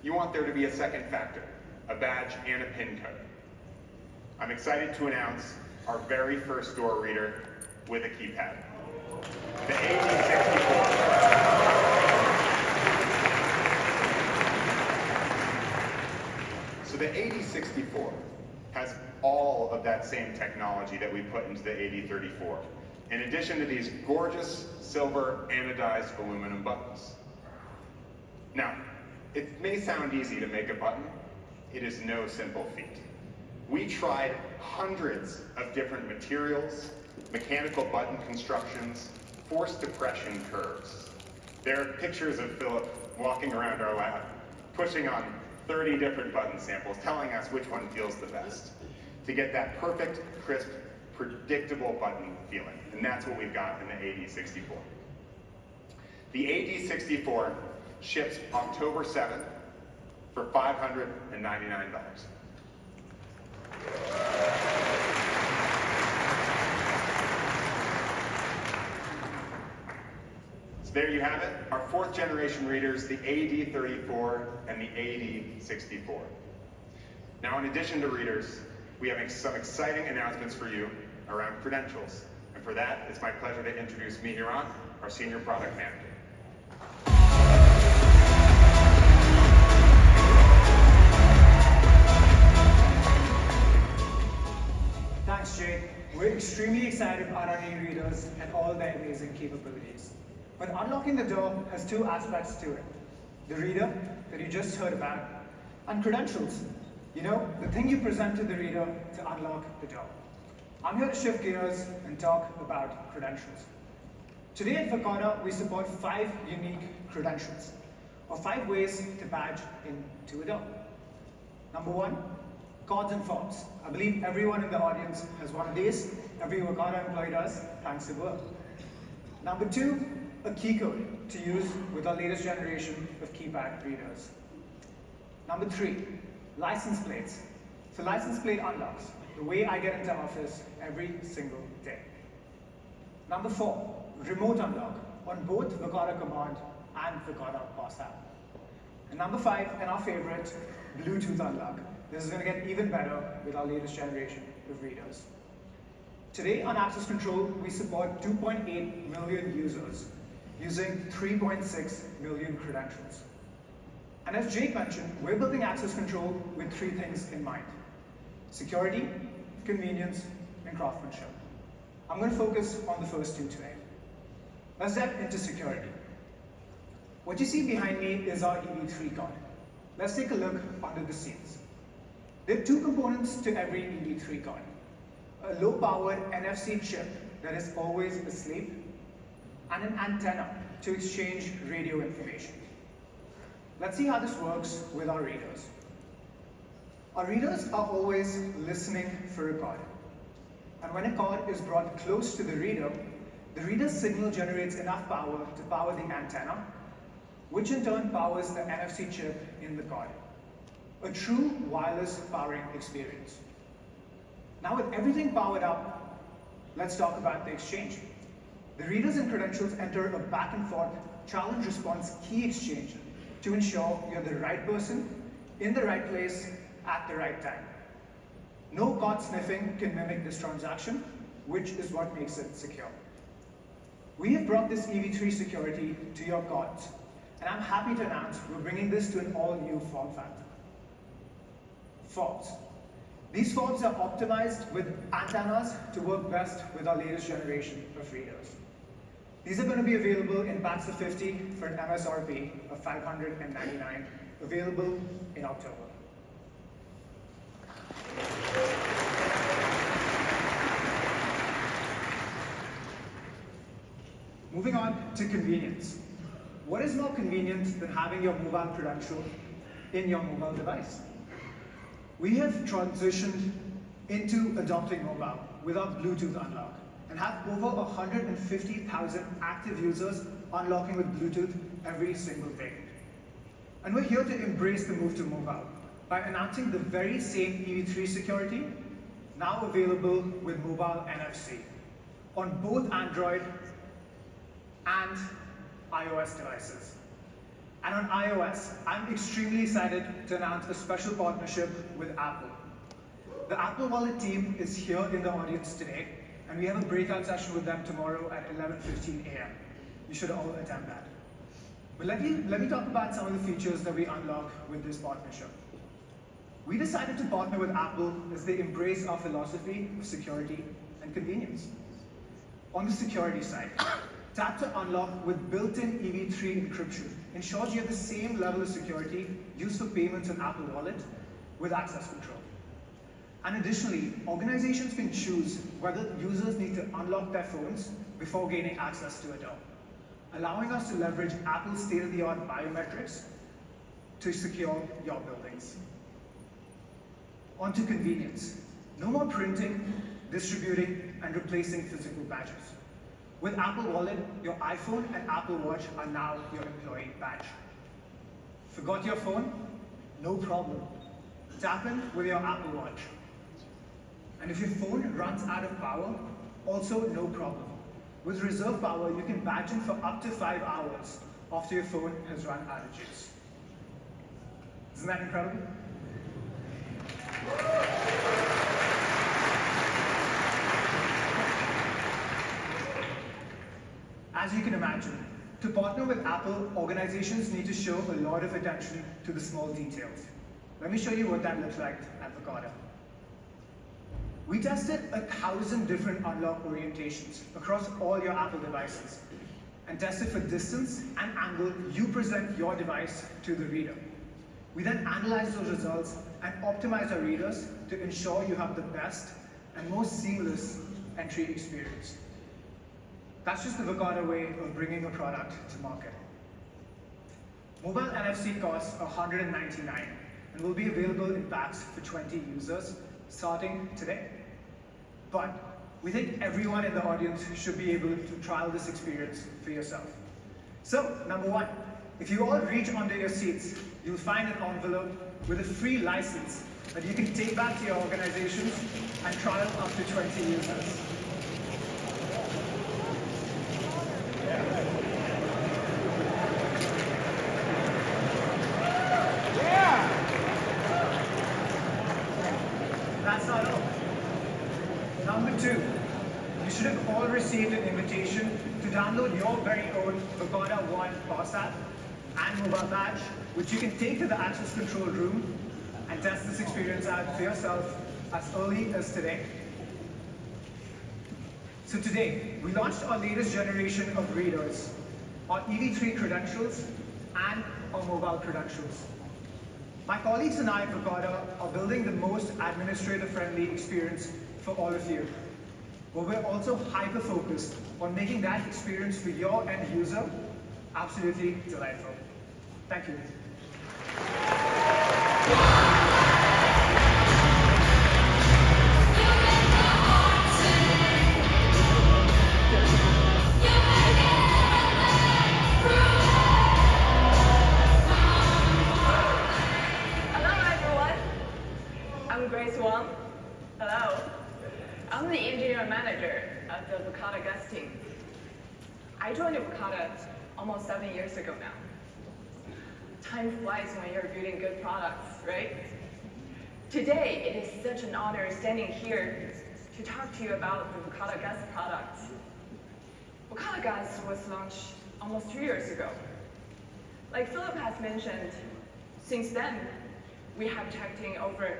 you want there to be a second factor, a badge and a PIN code. I'm excited to announce our very first door reader with a keypad, the AD64. So the AD64 has all of that same technology that we put into the AD34, in addition to these gorgeous silver anodized aluminum buttons. Now, it may sound easy to make a button. It is no simple feat. We tried hundreds of different materials, mechanical button constructions, force depression curves. There are pictures of Philip walking around our lab, pushing on 30 different button samples, telling us which one feels the best, to get that perfect, crisp, predictable button feeling. And that's what we've got in the AD64. The AD64 ships October 7th for $599. So there you have it, our fourth generation readers, the AD34 and the AD64. Now, in addition to readers, we have some exciting announcements for you around credentials. And for that, it's my pleasure to introduce Mihiran, our Senior Product Manager. Thanks, Jay. We're extremely excited about our new readers and all their amazing capabilities. But unlocking the door has two aspects to it. The reader that you just heard about, and credentials. You know, the thing you present to the reader to unlock the door. I'm here to shift gears and talk about credentials. Today at Verkada, we support 5 unique credentials, or 5 ways to badge into a door. Number 1, cards and forms. I believe everyone in the audience has one of these. Every Verkada employee does, thanks to work. Number 2, a key code to use with our latest generation of keypad readers. Number 3, license plates. For license plate unlocks, the way I get into office every single day. Number 4, remote unlock on both Verkada Command and Verkada Boss app. And number 5, and our favorite, Bluetooth unlock. This is going to get even better with our latest generation of readers. Today on Access Control, we support 2.8 million users using 3.6 million credentials. And as Jake mentioned, we're building Access Control with 3 things in mind: security, convenience, and craftsmanship. I'm going to focus on the first 2 today. Let's dive into security. What you see behind me is our EV3 card. Let's take a look under the scenes. There are 2 components to every EV3 card. A low-powered NFC chip that is always asleep, and an antenna to exchange radio information. Let's see how this works with our readers. Our readers are always listening for a card. And when a card is brought close to the reader's signal generates enough power to power the antenna, which in turn powers the NFC chip in the card. A true wireless powering experience. Now with everything powered up, let's talk about the exchange. The readers and credentials enter a back and forth challenge response key exchange to ensure you're the right person in the right place at the right time. No card sniffing can mimic this transaction, which is what makes it secure. We have brought this EV3 security to your cards, and I'm happy to announce we're bringing this to an all-new form factor. Fobs. These fobs are optimized with antennas to work best with our latest generation of readers. These are going to be available in packs of 50 for an MSRP of $599, available in October. Moving on to convenience. What is more convenient than having your mobile credential in your mobile device? We have transitioned into adopting mobile with our Bluetooth unlock and have over 150,000 active users unlocking with Bluetooth every single day. And we're here to embrace the move to mobile by announcing the very same EV3 security now available with mobile NFC on both Android and iOS devices. And on iOS, I'm extremely excited to announce a special partnership with Apple. The Apple Wallet team is here in the audience today, and we have a breakout session with them tomorrow at 11:15 a.m. You should all attend that. But let me talk about some of the features that we unlock with this partnership. We decided to partner with Apple as they embrace our philosophy of security and convenience. On the security side, Tap to Unlock with built-in EV3 encryption ensures you have the same level of security used for payments on Apple Wallet with access control. And additionally, organizations can choose whether users need to unlock their phones before gaining access to a door, allowing us to leverage Apple's state-of-the-art biometrics to secure your buildings. On to convenience. No more printing, distributing, and replacing physical badges. With Apple Wallet, your iPhone and Apple Watch are now your employee badge. Forgot your phone? No problem. Tap in with your Apple Watch. And if your phone runs out of power, also no problem. With reserve power, you can badge in for up to 5 hours after your phone has run out of juice. Isn't that incredible? As you can imagine, to partner with Apple, organizations need to show a lot of attention to the small details. Let me show you what that looks like at Verkada. We tested 1,000 different unlock orientations across all your Apple devices and tested for distance and angle you present your device to the reader. We then analyzed those results and optimized our readers to ensure you have the best and most seamless entry experience. That's just the Verkada way of bringing a product to market. Mobile NFC costs are $199 and will be available in packs for 20 users starting today. But we think everyone in the audience should be able to trial this experience for yourself. So, number one, if you all reach under your seats, you'll find an envelope with a free license that you can take back to your organizations and trial up to 20 users. That's not all. Number two, you should have all received an invitation to download your very own Verkada One Pass app and mobile badge, which you can take to the access control room and test this experience out for yourself as early as today. So today, we launched our latest generation of readers, our EV3 credentials and our mobile credentials. My colleagues and I at Verkada are building the most administrator-friendly experience for all of you. But we're also hyper-focused on making that experience for your end user absolutely delightful. Thank you. Hello, I'm the engineer manager at the Verkada Guest team. I joined Verkada almost 7 years ago now. Time flies when you're building good products, right? Today, it is such an honor standing here to talk to you about the Verkada Guest product. Verkada Guest was launched almost 2 years ago. Like Philip has mentioned, since then, we have checked in over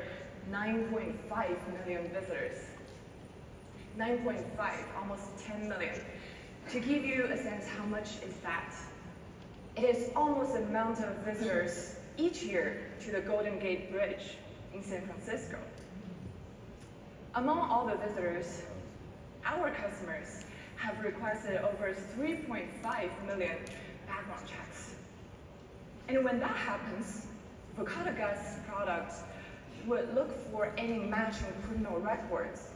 9.5 million visitors. 9.5, almost 10 million. To give you a sense how much is that, it is almost the amount of visitors each year to the Golden Gate Bridge in San Francisco. Among all the visitors, our customers have requested over 3.5 million background checks. And when that happens, Verkada Guest products would look for any matching criminal records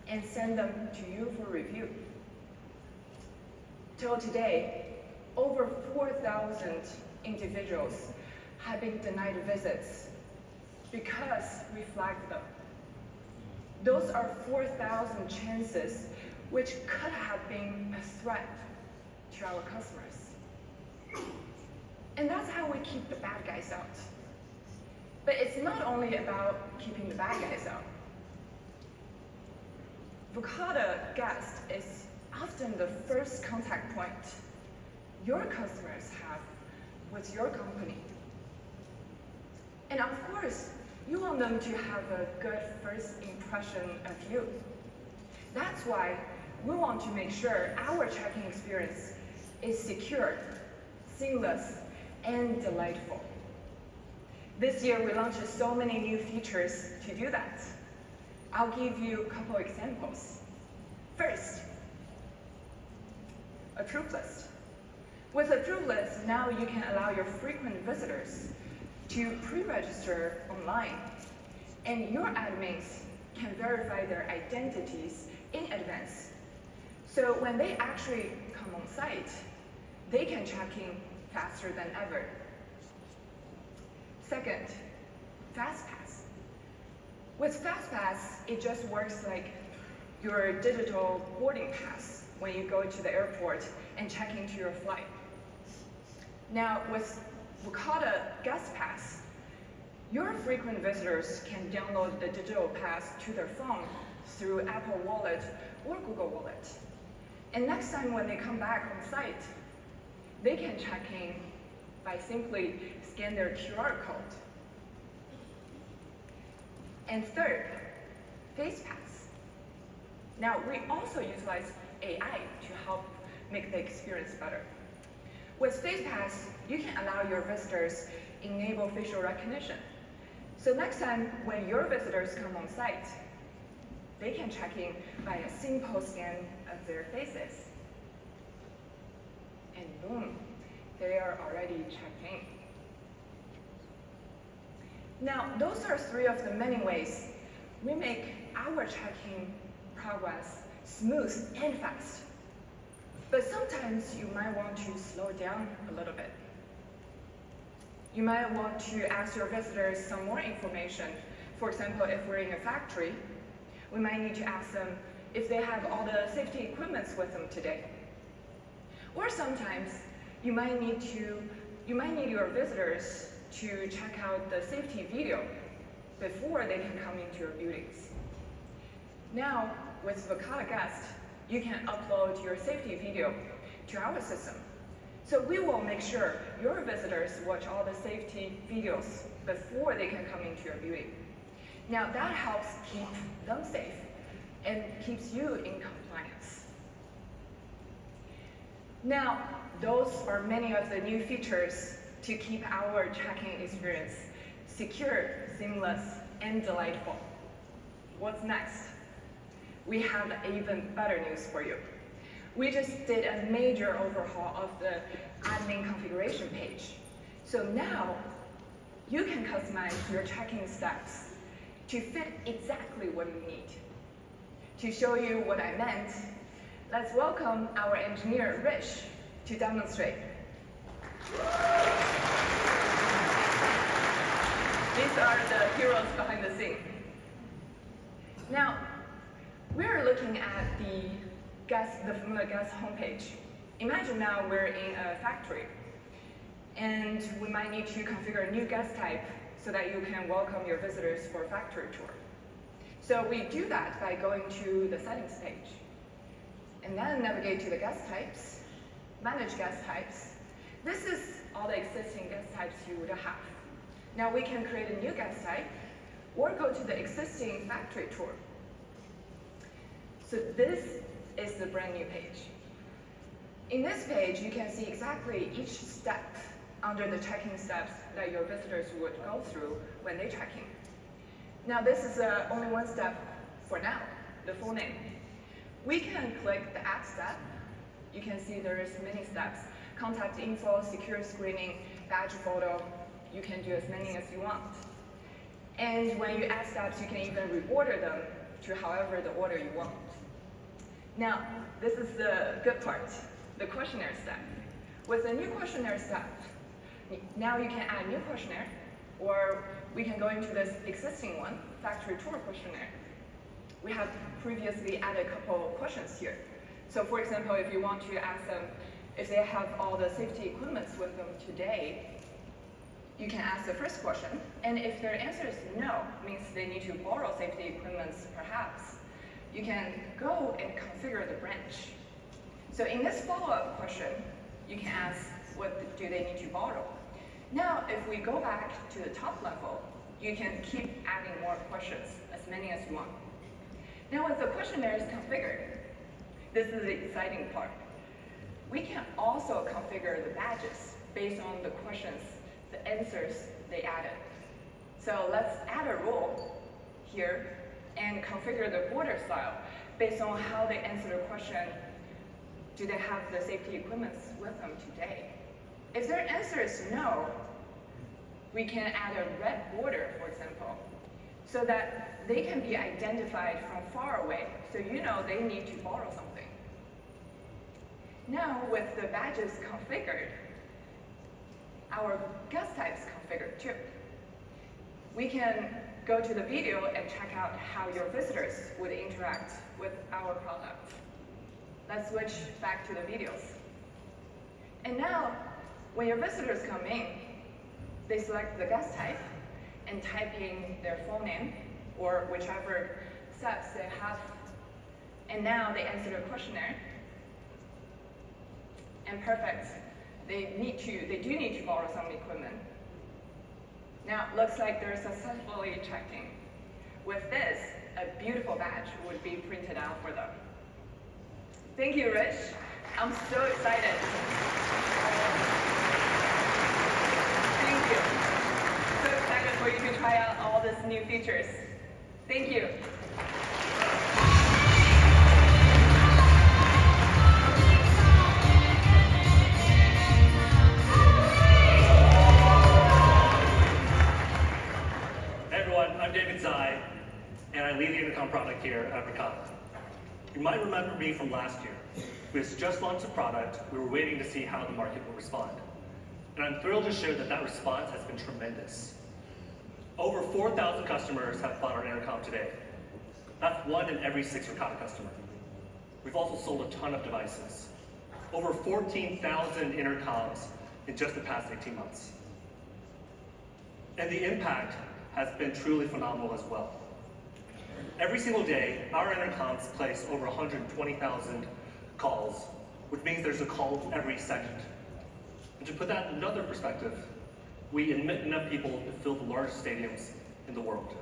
and send them to you for review. Till today, over 4,000 individuals have been denied visits because we flagged them. Those are 4,000 chances which could have been a threat to our customers. And that's how we keep the bad guys out. But it's not only about keeping the bad guys out. Verkada guest is often the first contact point your customers have with your company. And of course, you want them to have a good first impression of you. That's why we want to make sure our checking experience is secure, seamless, and delightful. This year, we launched so many new features to do that. I'll give you a couple examples. First, Approve List. With Approve List, now you can allow your frequent visitors to pre-register online, and your admins can verify their identities in advance. So when they actually come on site, they can check in faster than ever. Second, FastPass. With FastPass, it just works like your digital boarding pass when you go to the airport and check into your flight. Now, with Verkada Guest Pass, your frequent visitors can download the digital pass to their phone through Apple Wallet or Google Wallet. And next time when they come back on site, they can check in by simply scan their QR code. And third, FacePass. Now, we also utilize AI to help make the experience better. With FacePass, you can allow your visitors enable facial recognition. So next time when your visitors come on site, they can check in by a simple scan of their faces. And boom, they are already checked in. Now, those are three of the many ways we make our check-in progress smooth and fast. But sometimes you might want to slow down a little bit. You might want to ask your visitors some more information. For example, if we're in a factory, we might need to ask them if they have all the safety equipment with them today. Or sometimes you might need your visitors to check out the safety video before they can come into your buildings. Now, with Verkada Guest, you can upload your safety video to our system. So we will make sure your visitors watch all the safety videos before they can come into your building. Now that helps keep them safe and keeps you in compliance. Now, those are many of the new features to keep our check-in experience secure, seamless, and delightful. What's next? We have even better news for you. We just did a major overhaul of the admin configuration page. So now, you can customize your check-in steps to fit exactly what you need. To show you what I meant, let's welcome our engineer, Rich, to demonstrate. These are the heroes behind the scene. Now, we're looking at the Verkada Guest homepage. Imagine now we're in a factory, and we might need to configure a new guest type so that you can welcome your visitors for a factory tour. So we do that by going to the settings page, and then navigate to the guest types, manage guest types. This is all the existing guest types you would have. Now we can create a new guest type, or go to the existing factory tour. So this is the brand new page. In this page, you can see exactly each step under the check-in steps that your visitors would go through when they check in. Now this is only one step for now, the full name. We can click the add step. You can see there is many steps. Contact info, secure screening, badge photo. You can do as many as you want. And when you add steps, you can even reorder them to however the order you want. Now, this is the good part, the questionnaire step. With the new questionnaire step, now you can add a new questionnaire, or we can go into this existing one, factory tour questionnaire. We have previously added a couple questions here. So for example, if you want to ask them if they have all the safety equipment with them today, you can ask the first question, and if their answer is no, means they need to borrow safety equipment perhaps, you can go and configure the branch. So in this follow-up question, you can ask, what do they need to borrow? Now, if we go back to the top level, you can keep adding more questions, as many as you want. Now, once the questionnaire is configured, this is the exciting part. We can also configure the badges based on the questions, the answers they added. So let's add a rule here and configure the border style based on how they answer the question, do they have the safety equipment with them today? If their answer is no, we can add a red border, for example, so that they can be identified from far away, so you know they need to borrow something. Now, with the badges configured, our guest types configured too. We can go to the video and check out how your visitors would interact with our product. Let's switch back to the videos. And now, when your visitors come in, they select the guest type and type in their full name or whichever steps they have. And now they answer the questionnaire. And perfect. They do need to borrow some equipment. Now, looks like they're successfully checked in. With this, a beautiful badge would be printed out for them. Thank you, Rich. I'm so excited. Thank you. So excited for you to try out all these new features. Thank you. And I lead the intercom product here at Verkada. You might remember me from last year. We had just launched the product. We were waiting to see how the market will respond. And I'm thrilled to share that that response has been tremendous. Over 4,000 customers have bought our intercom today. That's 1 in every 6 Verkada customer. We've also sold a ton of devices. Over 14,000 intercoms in just the past 18 months. And the impact has been truly phenomenal as well. Every single day, our intercoms place over 120,000 calls, which means there's a call every second. And to put that in another perspective, we admit enough people to fill the largest stadiums in the world.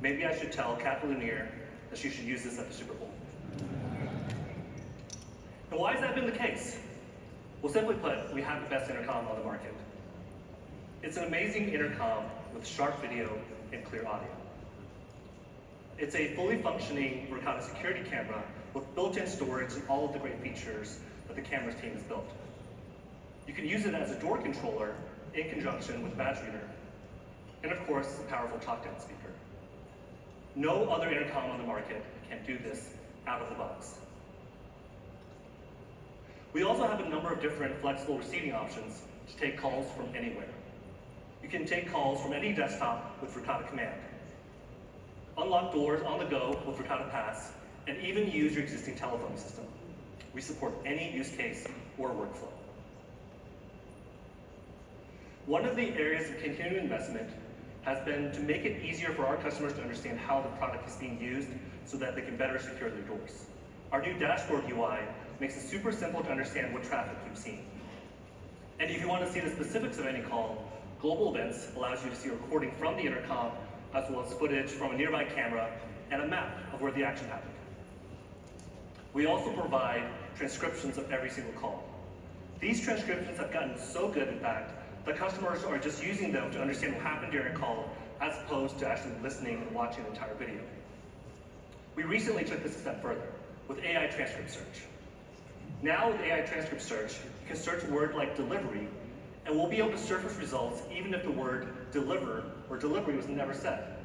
Maybe I should tell Kathleen Lanier that she should use this at the Super Bowl. And why has that been the case? Well, simply put, we have the best intercom on the market. It's an amazing intercom with sharp video and clear audio. It's a fully functioning Verkada security camera with built-in storage and all of the great features that the camera's team has built. You can use it as a door controller in conjunction with badge reader. And of course, a powerful talk-down speaker. No other intercom on the market can do this out of the box. We also have a number of different flexible receiving options to take calls from anywhere. You can take calls from any desktop with Verkada Command, unlock doors on the go with Verkada Pass, and even use your existing telephone system. We support any use case or workflow. One of the areas of continued investment has been to make it easier for our customers to understand how the product is being used so that they can better secure their doors. Our new dashboard UI makes it super simple to understand what traffic you've seen. And if you want to see the specifics of any call, Global Events allows you to see a recording from the intercom, as well as footage from a nearby camera and a map of where the action happened. We also provide transcriptions of every single call. These transcriptions have gotten so good, in fact, that customers are just using them to understand what happened during a call, as opposed to actually listening and watching the entire video. We recently took this a step further with AI transcript search. Now with AI transcript search, you can search a word like delivery, and we'll be able to surface results even if the word deliver or delivery was never said.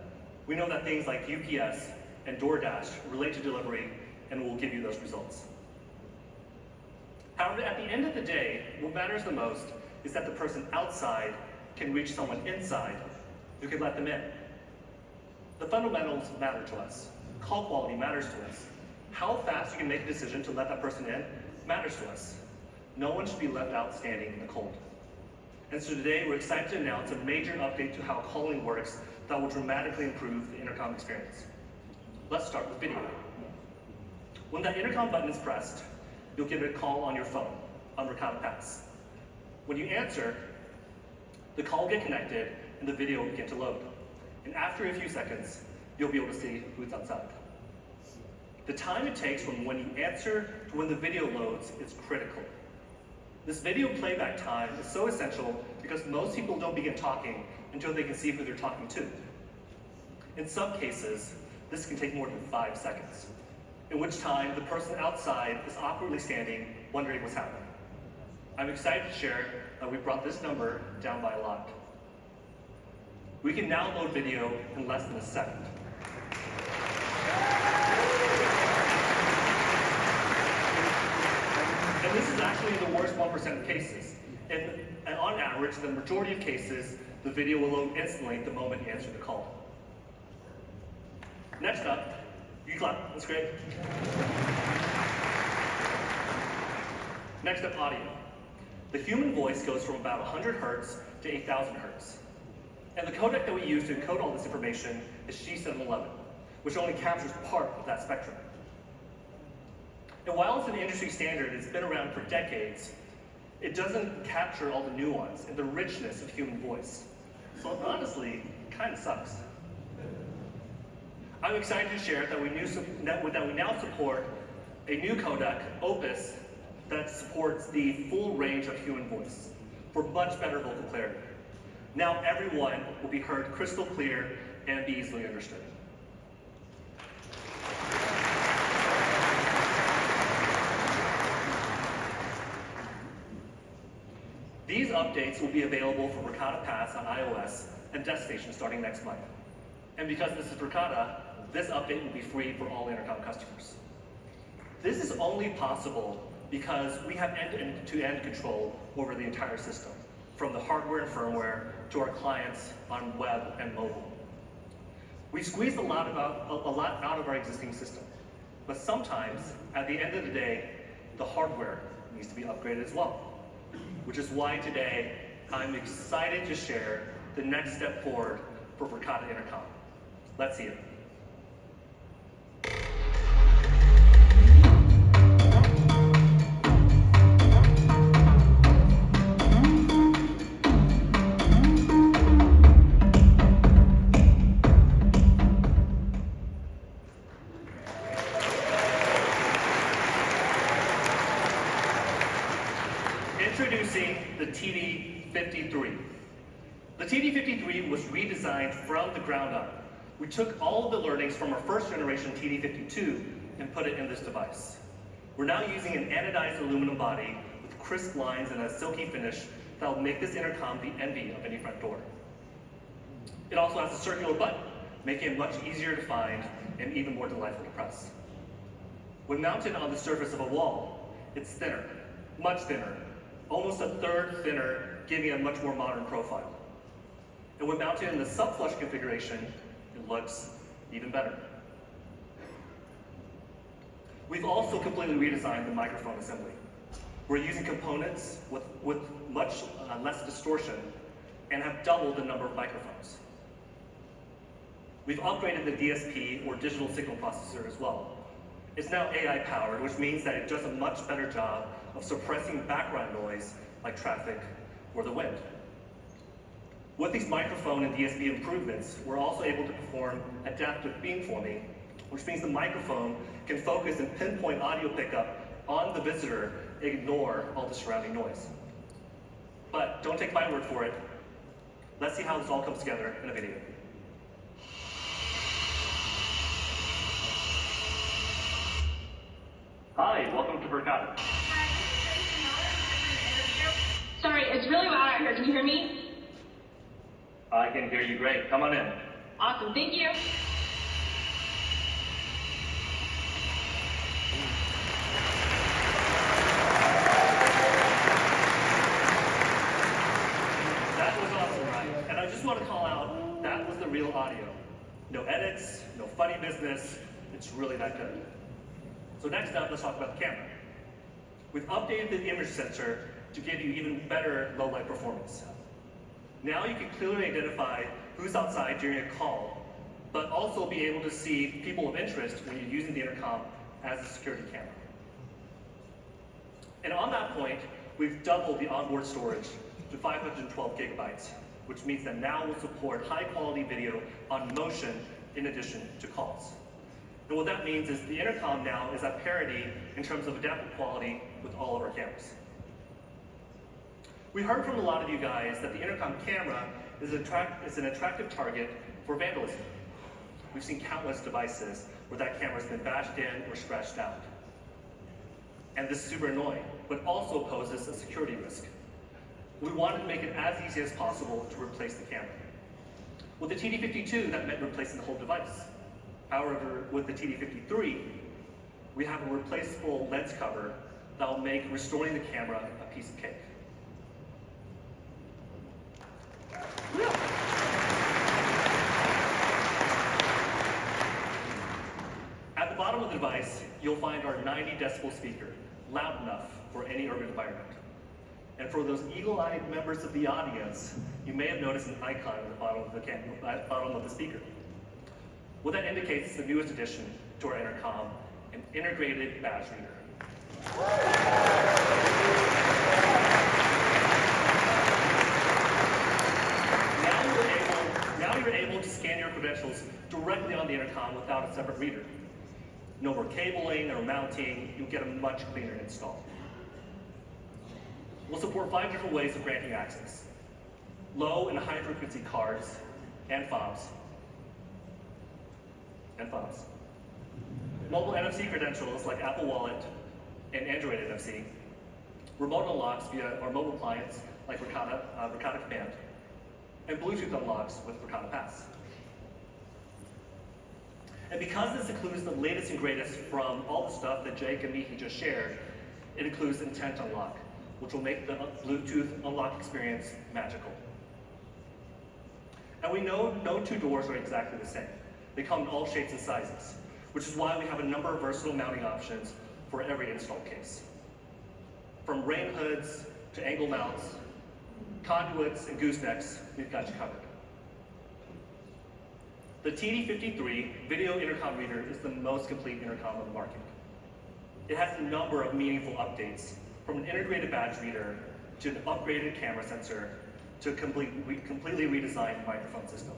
We know that things like UPS and DoorDash relate to delivery, and we'll give you those results. However, at the end of the day, what matters the most is that the person outside can reach someone inside who can let them in. The fundamentals matter to us. Call quality matters to us. How fast you can make a decision to let that person in matters to us. No one should be left out standing in the cold. And so today we're excited to announce a major update to how calling works that will dramatically improve the intercom experience. Let's start with video. When that intercom button is pressed, you'll get a call on your phone on Verkada Pass. When you answer, the call will get connected and the video will begin to load. And after a few seconds, you'll be able to see who's outside. The time it takes from when you answer to when the video loads is critical. This video playback time is so essential because most people don't begin talking until they can see who they're talking to. In some cases, this can take more than 5 seconds, in which time the person outside is awkwardly standing, wondering what's happening. I'm excited to share that we brought this number down by a lot. We can now load video in less than a second. And this is actually in the worst 1% of cases. And on average, the majority of cases, the video will load instantly the moment you answer the call. Next up, you clap, that's great. Next up, audio. The human voice goes from about 100 hertz to 8,000 hertz. And the codec that we use to encode all this information is G711, which only captures part of that spectrum. And while it's an industry standard, it's been around for decades, it doesn't capture all the nuance and the richness of human voice. So honestly, it kind of sucks. I'm excited to share that we now support a new codec, Opus, that supports the full range of human voice for much better vocal clarity. Now everyone will be heard crystal clear and be easily understood. These updates will be available for Verkada Pass on iOS and destination starting next month. And because this is Verkada, this update will be free for all intercom customers. This is only possible because we have end-to-end control over the entire system, from the hardware and firmware to our clients on web and mobile. We squeezed a lot out of our existing system, but sometimes, at the end of the day, the hardware needs to be upgraded as well, which is why today I'm excited to share the next step forward for Verkada Intercom. Let's see it. Introducing the TD53. The TD53 was redesigned from the ground up. We took all of the learnings from our first generation TD52 and put it in this device. We're now using an anodized aluminum body with crisp lines and a silky finish that will make this intercom the envy of any front door. It also has a circular button, making it much easier to find and even more delightful to press. When mounted on the surface of a wall, it's thinner, much thinner, almost a third thinner, giving a much more modern profile. And when mounted in the sub-flush configuration, it looks even better. We've also completely redesigned the microphone assembly. We're using components with much less distortion and have doubled the number of microphones. We've upgraded the DSP, or digital signal processor, as well. It's now AI powered, which means that it does a much better job of suppressing background noise like traffic or the wind. With these microphone and DSP improvements, we're also able to perform adaptive beamforming, which means the microphone can focus and pinpoint audio pickup on the visitor, ignore all the surrounding noise. But don't take my word for it. Let's see how this all comes together in a video. Hi, welcome to Verkada. Sorry, it's really loud out here. Can you hear me? I can hear you great. Come on in. Awesome, thank you. That was awesome, right? And I just want to call out, that was the real audio. No edits, no funny business. It's really that good. So next up, let's talk about the camera. We've updated the image sensor to give you even better low light performance. Now you can clearly identify who's outside during a call, but also be able to see people of interest when you're using the intercom as a security camera. And on that point, we've doubled the onboard storage to 512 gigabytes, which means that now we'll support high quality video on motion in addition to calls. And what that means is the intercom now is at parity in terms of adaptive quality with all of our cameras. We heard from a lot of you guys that the intercom camera is an attractive target for vandalism. We've seen countless devices where that camera's been bashed in or scratched out. And this is super annoying, but also poses a security risk. We wanted to make it as easy as possible to replace the camera. With the TD52, that meant replacing the whole device. However, with the TD53, we have a replaceable lens cover that will make restoring the camera a piece of cake. At the bottom of the device, you'll find our 90 decibel speaker, loud enough for any urban environment. And for those eagle-eyed members of the audience, you may have noticed an icon at the bottom of the speaker. What that indicates is the newest addition to our intercom, an integrated badge reader. Now you're able to scan your credentials directly on the intercom without a separate reader. No more cabling or mounting, you'll get a much cleaner install. We'll support 5 different ways of granting access: low and high frequency cards and fobs. Mobile NFC credentials like Apple Wallet and Android NFC. Remote unlocks via our mobile clients like Verkada Command. And Bluetooth unlocks with Verkada Pass. And because this includes the latest and greatest from all the stuff that Jake and Miki just shared, it includes Intent Unlock, which will make the Bluetooth unlock experience magical. And we know no two doors are exactly the same. They come in all shapes and sizes, which is why we have a number of versatile mounting options for every install case. From rain hoods to angle mounts, conduits and goosenecks, we've got you covered. The TD53 video intercom reader is the most complete intercom on the market. It has a number of meaningful updates, from an integrated badge reader to an upgraded camera sensor to a completely redesigned microphone system.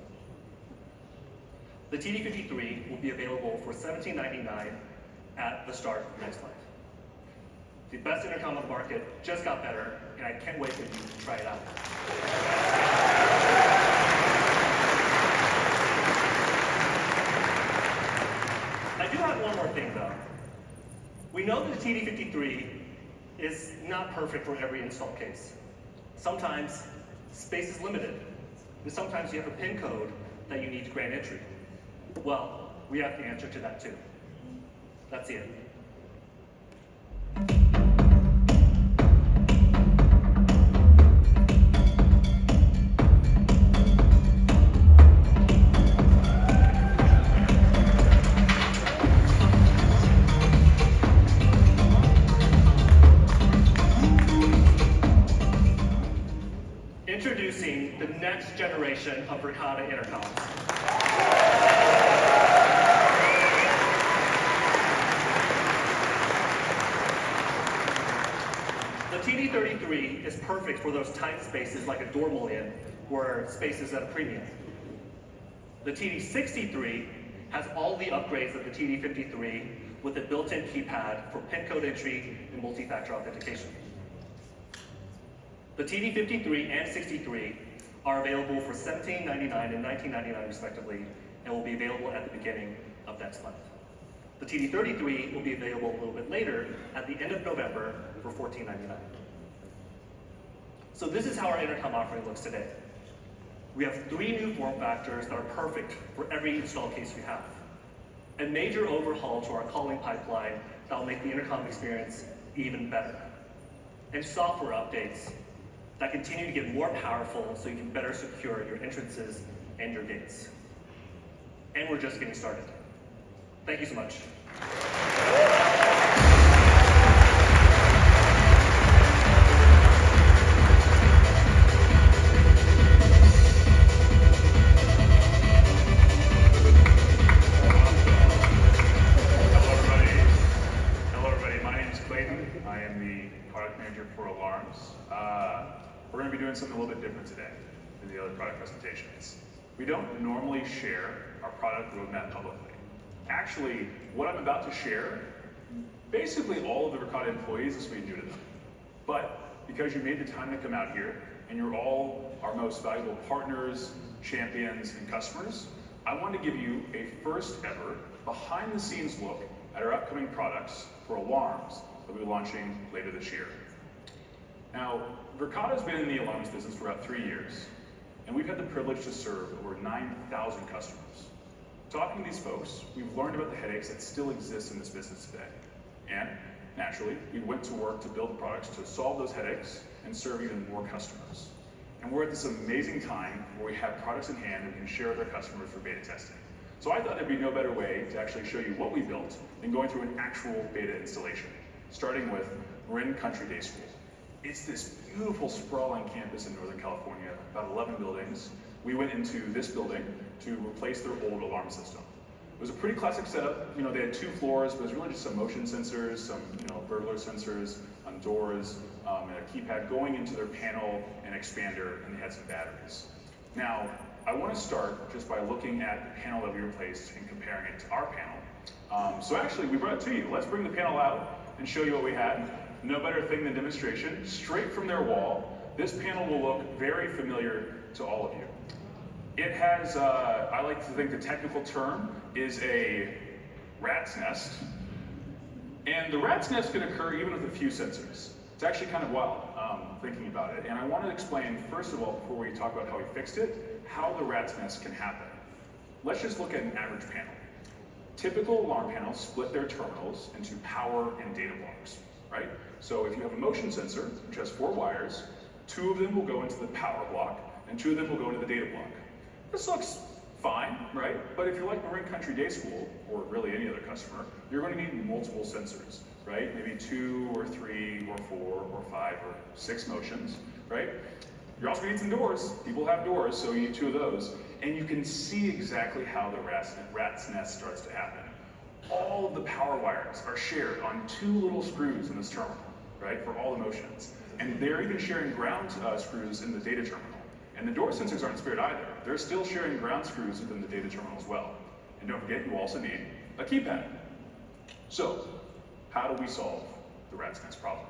The TD53 will be available for $17.99 at the start of next month. The best intercom on the market just got better, and I can't wait for you to try it out. I do have one more thing though. We know that the TD53 is not perfect for every install case. Sometimes space is limited, and sometimes you have a PIN code that you need to grant entry. Well, we have the answer to that too. That's it. Introducing the next generation of Verkada intercoms. The TD33 is perfect for those tight spaces like a door mullion, where space is at a premium. The TD63 has all the upgrades of the TD53 with a built-in keypad for PIN code entry and multi-factor authentication. The TD53 and 63 are available for $17.99 and $19.99 respectively, and will be available at the beginning of next month. The TD33 will be available a little bit later at the end of November for $14.99. So this is how our intercom offering looks today. We have 3 new form factors that are perfect for every install case you have. A major overhaul to our calling pipeline that will make the intercom experience even better. And software updates that continue to get more powerful so you can better secure your entrances and your gates. And we're just getting started. Thank you so much. we're going to be doing something a little bit different today than the other product presentations. We don't normally share our product roadmap publicly. Actually, what I'm about to share, basically all of the Verkada employees, this will be new to them. But because you made the time to come out here, and you're all our most valuable partners, champions, and customers, I want to give you a first ever behind the scenes look at our upcoming products for alarms that we'll be launching later this year. Now, Verkada's been in the alarms business for about 3 years, and we've had the privilege to serve over 9,000 customers. Talking to these folks, we've learned about the headaches that still exist in this business today. And naturally, we went to work to build products to solve those headaches and serve even more customers. And we're at this amazing time where we have products in hand and we can share with our customers for beta testing. So I thought there'd be no better way to actually show you what we built than going through an actual beta installation, starting with Marin Country Day School. It's this beautiful sprawling campus in Northern California, about 11 buildings. We went into this building to replace their old alarm system. It was a pretty classic setup. You know, they had 2 floors, but it was really just some motion sensors, some burglar sensors on doors, and a keypad going into their panel and expander, and they had some batteries. Now, I want to start just by looking at the panel that we replaced and comparing it to our panel. So actually, we brought it to you. Let's bring the panel out and show you what we had. No better thing than demonstration. Straight from their wall, this panel will look very familiar to all of you. It has, I like to think the technical term is a rat's nest. And the rat's nest can occur even with a few sensors. It's actually kind of wild thinking about it. And I want to explain, first of all, before we talk about how we fixed it, how the rat's nest can happen. Let's just look at an average panel. Typical alarm panels split their terminals into power and data blocks, right? So if you have a motion sensor, which has 4 wires, 2 of them will go into the power block, and 2 of them will go into the data block. This looks fine, right? But if you're like Marin Country Day School, or really any other customer, you're going to need multiple sensors, right? Maybe 2 or 3 or 4 or 5 or 6 motions, right? You're also going to need some doors. People have doors, so you need 2 of those. And you can see exactly how the rat's nest starts to happen. All of the power wires are shared on 2 little screws in this terminal, right, for all the motions. And they're even sharing ground screws in the data terminal. And the door sensors aren't spared either. They're still sharing ground screws within the data terminal as well. And don't forget, you also need a keypad. So, how do we solve the rat's nest problem?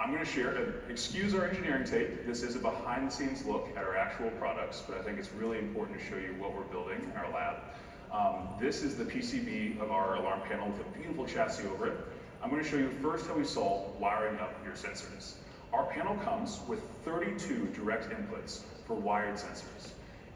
I'm going to share, excuse our engineering tape. This is a behind the scenes look at our actual products, but I think it's really important to show you what we're building in our lab. This is the PCB of our alarm panel with a beautiful chassis over it. I'm going to show you first how we solve wiring up your sensors. Our panel comes with 32 direct inputs for wired sensors.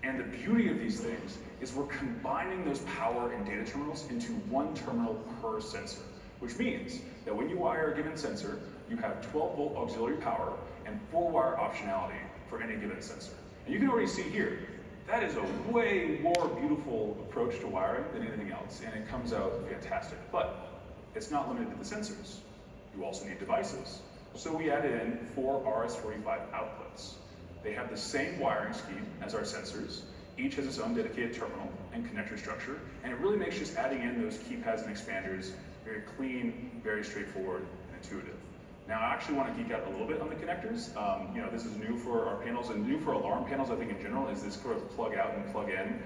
And the beauty of these things is we're combining those power and data terminals into 1 terminal per sensor, which means that when you wire a given sensor, you have 12-volt auxiliary power and 4-wire optionality for any given sensor. And you can already see here, that is a way more beautiful approach to wiring than anything else, and it comes out fantastic. But it's not limited to the sensors. You also need devices. So we added in 4 RS-45 outputs. They have the same wiring scheme as our sensors. Each has its own dedicated terminal and connector structure, and it really makes just adding in those keypads and expanders very clean, very straightforward, and intuitive. Now, I actually want to geek out a little bit on the connectors. This is new for our panels, and new for alarm panels, I think in general, is this sort of plug out and plug in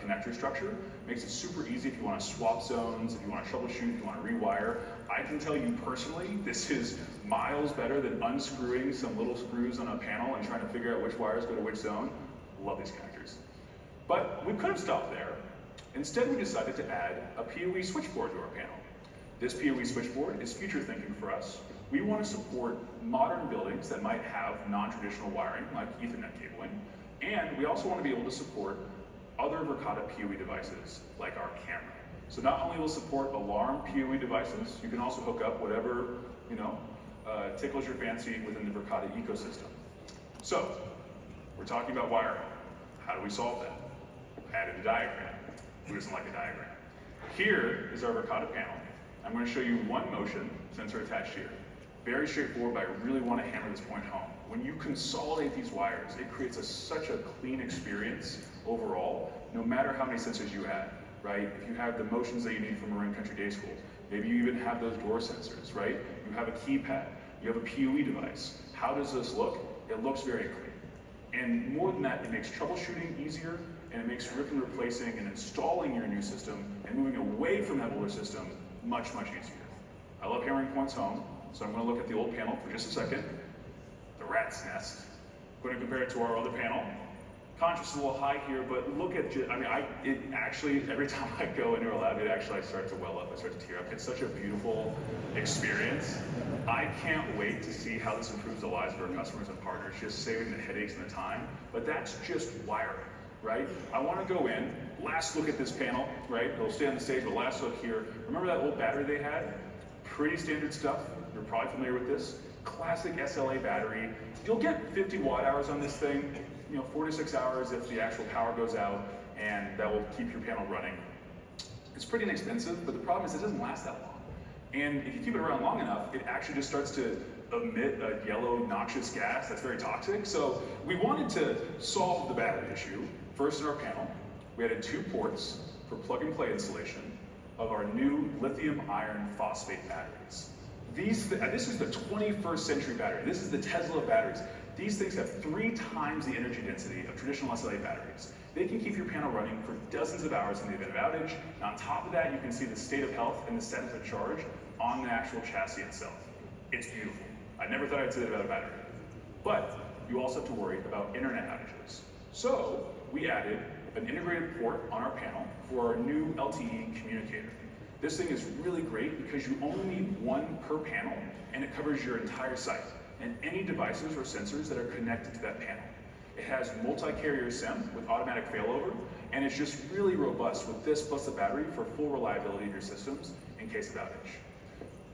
connector structure. Makes it super easy if you want to swap zones, if you want to troubleshoot, if you want to rewire. I can tell you personally, this is miles better than unscrewing some little screws on a panel and trying to figure out which wires go to which zone. Love these connectors. But we could have stopped there. Instead, we decided to add a PoE switchboard to our panel. This PoE switchboard is future thinking for us. We want to support modern buildings that might have non-traditional wiring, like Ethernet cabling, and we also want to be able to support other Verkada PoE devices, like our camera. So not only will it support alarm PoE devices, you can also hook up whatever, tickles your fancy within the Verkada ecosystem. So, we're talking about wiring. How do we solve that? I added a diagram. Who doesn't like a diagram? Here is our Verkada panel. I'm going to show you 1 motion sensor attached here. Very straightforward, but I really want to hammer this point home. When you consolidate these wires, it creates such a clean experience overall, no matter how many sensors you add, right? If you have the motions that you need from Marin Country Day School, maybe you even have those door sensors, right? You have a keypad, you have a PoE device. How does this look? it looks very clean. And more than that, it makes troubleshooting easier, and it makes ripping, replacing, and installing your new system and moving away from that older system much, much easier. I love hammering points home, so I'm going to look at the old panel for just a second. The rat's nest. I'm going to compare it to our other panel. Contrast is a little high here, but look at, it actually, every time I go into a lab, I start to well up, I start to tear up. It's such a beautiful experience. I can't wait to see how this improves the lives of our customers and partners, just saving the headaches and the time. But that's just wiring, right? I want to go in, last look at this panel, right? It'll stay on the stage, but last look here. Remember that old battery they had? Pretty standard stuff. You're probably familiar with this. Classic SLA battery. You'll get 50 watt hours on this thing. 4 to 6 hours if the actual power goes out, and that will keep your panel running. It's pretty inexpensive, but the problem is it doesn't last that long. And if you keep it around long enough, it actually just starts to emit a yellow noxious gas that's very toxic. So we wanted to solve the battery issue. First in our panel, we added 2 ports for plug and play installation of our new lithium iron phosphate batteries. This is the 21st century battery. This is the Tesla of batteries. These things have 3 times the energy density of traditional SLA batteries. They can keep your panel running for dozens of hours in the event of outage. And on top of that, you can see the state of health and the status of charge on the actual chassis itself. It's beautiful. I never thought I'd say that about a battery. But you also have to worry about internet outages. So we added an integrated port on our panel for our new LTE communicator. This thing is really great because you only need 1 per panel, and it covers your entire site and any devices or sensors that are connected to that panel. It has multi-carrier SIM with automatic failover, and it's just really robust with this plus the battery for full reliability of your systems in case of outage.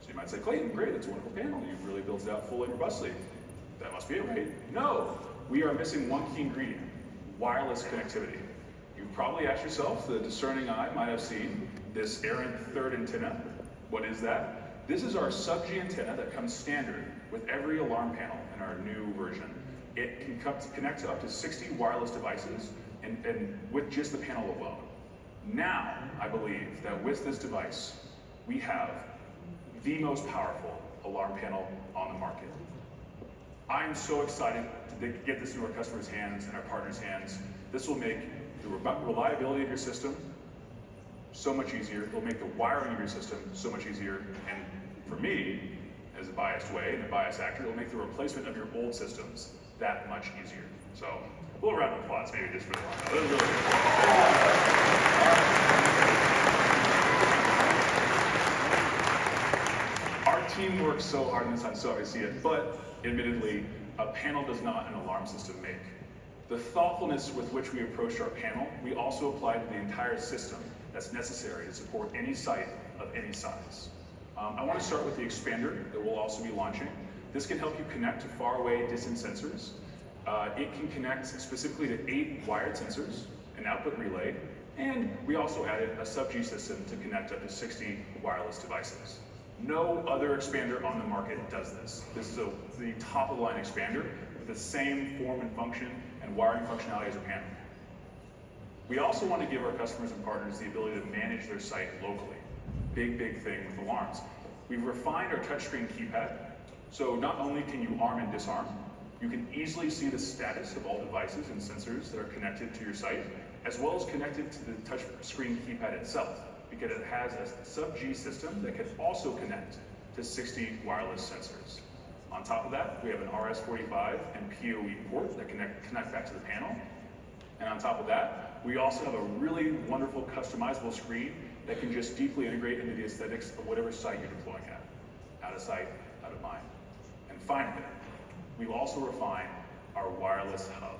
So you might say, Clayton, great, that's a wonderful panel. You've really built it out fully and robustly. That must be it, right? No, we are missing 1 key ingredient, wireless connectivity. You've probably asked yourself, the discerning eye might have seen this errant third antenna. What is that? This is our sub-G antenna that comes standard with every alarm panel in our new version. It can connect to up to 60 wireless devices and with just the panel alone. Now, I believe that with this device, we have the most powerful alarm panel on the market. I'm so excited to get this into our customers' hands and our partners' hands. This will make the reliability of your system so much easier. It'll make the wiring of your system so much easier. And for me, as a biased way, and a biased actor, it'll make the replacement of your old systems that much easier. So, a little round of applause maybe just for the one. That was really good. Our team works so hard on this, I'm so happy to see it, but admittedly, a panel does not an alarm system make. The thoughtfulness with which we approached our panel, we also applied to the entire system that's necessary to support any site of any size. I want to start with the expander that we'll also be launching. This can help you connect to faraway distant sensors. It can connect specifically to 8 wired sensors, an output relay, and we also added a sub-G system to connect up to 60 wireless devices. No other expander on the market does this. This is the top-of-the-line expander with the same form and function and wiring functionality as a panel. We also want to give our customers and partners the ability to manage their site locally. Big, big thing with alarms. We've refined our touchscreen keypad, so not only can you arm and disarm, you can easily see the status of all devices and sensors that are connected to your site, as well as connected to the touchscreen keypad itself, because it has a sub-G system that can also connect to 60 wireless sensors. On top of that, we have an RS-45 and PoE port that connect back to the panel. And on top of that, we also have a really wonderful customizable screen that can just deeply integrate into the aesthetics of whatever site you're deploying at. Out of sight, out of mind. And finally, we've also refined our wireless hub.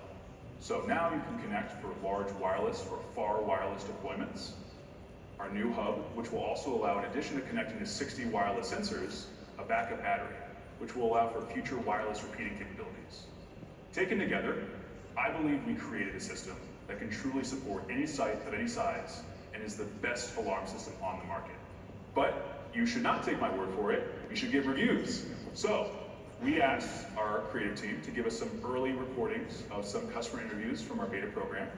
So now you can connect for large wireless or far wireless deployments. Our new hub, which will also allow, in addition to connecting to 60 wireless sensors, a backup battery, which will allow for future wireless repeating capabilities. Taken together, I believe we created a system that can truly support any site of any size and is the best alarm system on the market. But you should not take my word for it. You should give reviews. So we asked our creative team to give us some early recordings of some customer interviews from our beta program.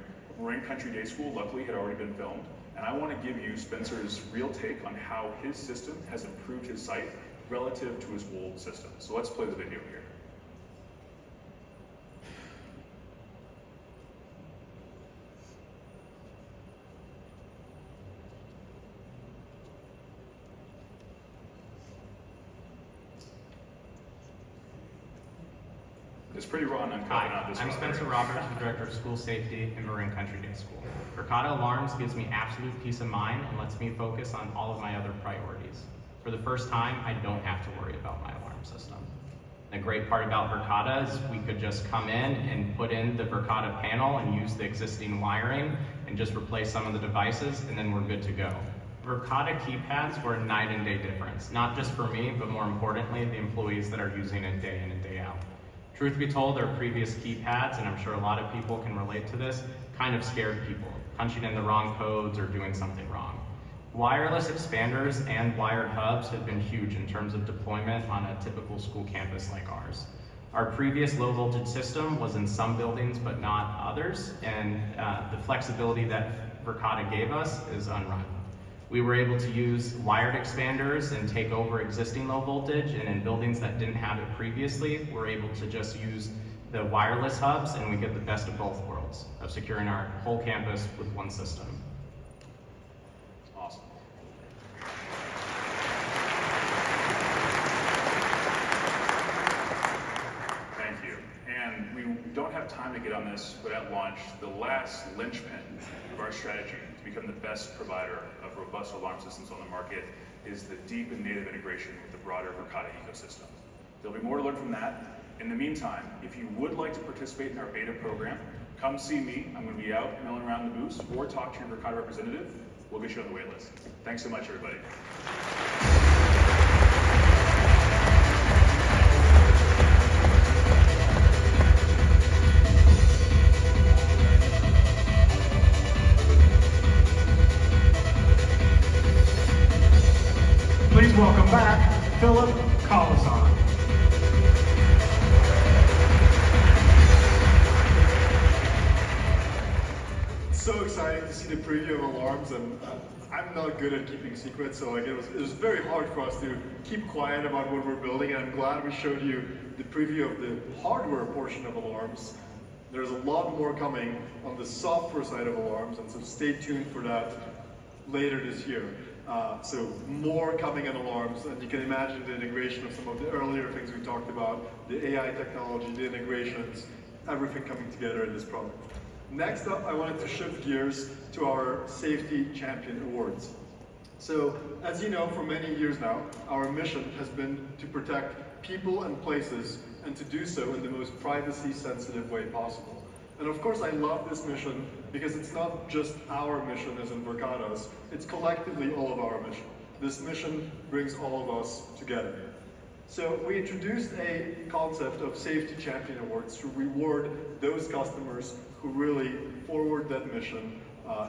Marine Country Day School, luckily, had already been filmed. And I want to give you Spencer's real take on how his system has improved his site relative to his old system. So let's play the video here. is pretty raw and uncut out Hi, this I'm rough Spencer area. Roberts, the Director of School Safety at Marin Country Day School. Verkada Alarms gives me absolute peace of mind and lets me focus on all of my other priorities. For the first time, I don't have to worry about my alarm system. The great part about Verkada is we could just come in and put in the Verkada panel and use the existing wiring and just replace some of the devices, and then we're good to go. Verkada keypads were a night and day difference, not just for me, but more importantly, the employees that are using it day in and day out. Truth be told, our previous keypads, and I'm sure a lot of people can relate to this, kind of scared people, punching in the wrong codes or doing something wrong. Wireless expanders and wired hubs have been huge in terms of deployment on a typical school campus like ours. Our previous low voltage system was in some buildings but not others, and the flexibility that Verkada gave us is unrivaled. We were able to use wired expanders and take over existing low voltage, and in buildings that didn't have it previously, we're able to just use the wireless hubs, and we get the best of both worlds of securing our whole campus with one system. Awesome. Thank you. And we don't have time to get on this, but at launch, the last linchpin of our strategy to become the best provider of robust alarm systems on the market is the deep and native integration with the broader Verkada ecosystem. There'll be more to learn from that. In the meantime, if you would like to participate in our beta program, come see me. I'm going to be out milling around the booths, or talk to your Verkada representative. We'll get you on the wait list. Thanks so much, everybody. Please welcome back Philip Colasar. So exciting to see the preview of alarms, and I'm not good at keeping secrets, so it was very hard for us to keep quiet about what we're building, and I'm glad we showed you the preview of the hardware portion of alarms. There's a lot more coming on the software side of alarms, and so stay tuned for that later this year. So more coming in alarms, and you can imagine the integration of some of the earlier things we talked about, the AI technology, the integrations, everything coming together in this product. Next up, I wanted to shift gears to our Safety Champion Awards. So, as you know, for many years now, our mission has been to protect people and places, and to do so in the most privacy-sensitive way possible. And of course, I love this mission because it's not just our mission as in Verkada's, it's collectively all of our mission. This mission brings all of us together. So we introduced a concept of Safety Champion Awards to reward those customers who really forward that mission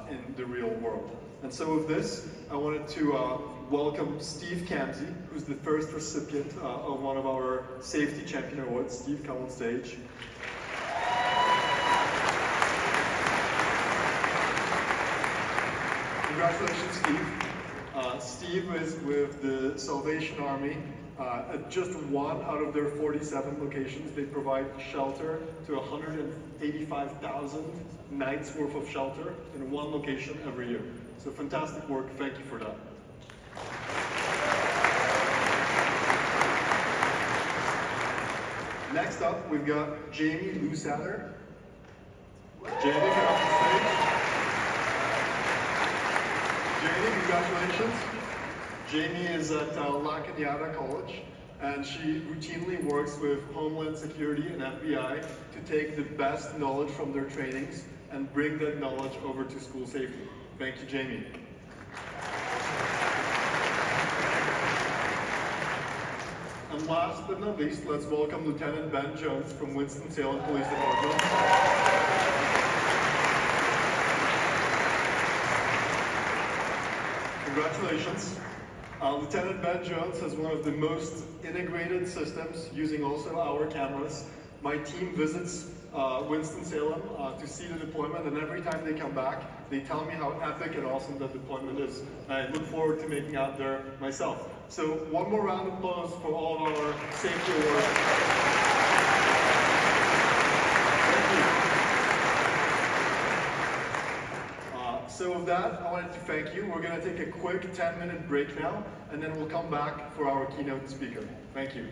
in the real world. And so with this, I wanted to welcome Steve Kamsey, who's the first recipient of one of our Safety Champion Awards. Steve, come on stage. Congratulations, Steve. Steve is with the Salvation Army. At just one out of their 47 locations, they provide shelter to 185,000 nights worth of shelter in one location every year. So fantastic work, thank you for that. Next up, we've got Jamie Lusader. Jamie, get off the stage. Jamie, congratulations. Jamie is at La Cañada College, and she routinely works with Homeland Security and FBI to take the best knowledge from their trainings and bring that knowledge over to school safety. Thank you, Jamie. And last but not least, let's welcome Lieutenant Ben Jones from Winston-Salem Police Department. Congratulations. Lieutenant Ben Jones has one of the most integrated systems using also our cameras. My team visits Winston-Salem to see the deployment, and every time they come back, they tell me how epic and awesome that deployment is. I look forward to making out there myself. So one more round of applause for all of our safety awards. So with that, I wanted to thank you. We're going to take a quick 10-minute break now, and then we'll come back for our keynote speaker. Thank you.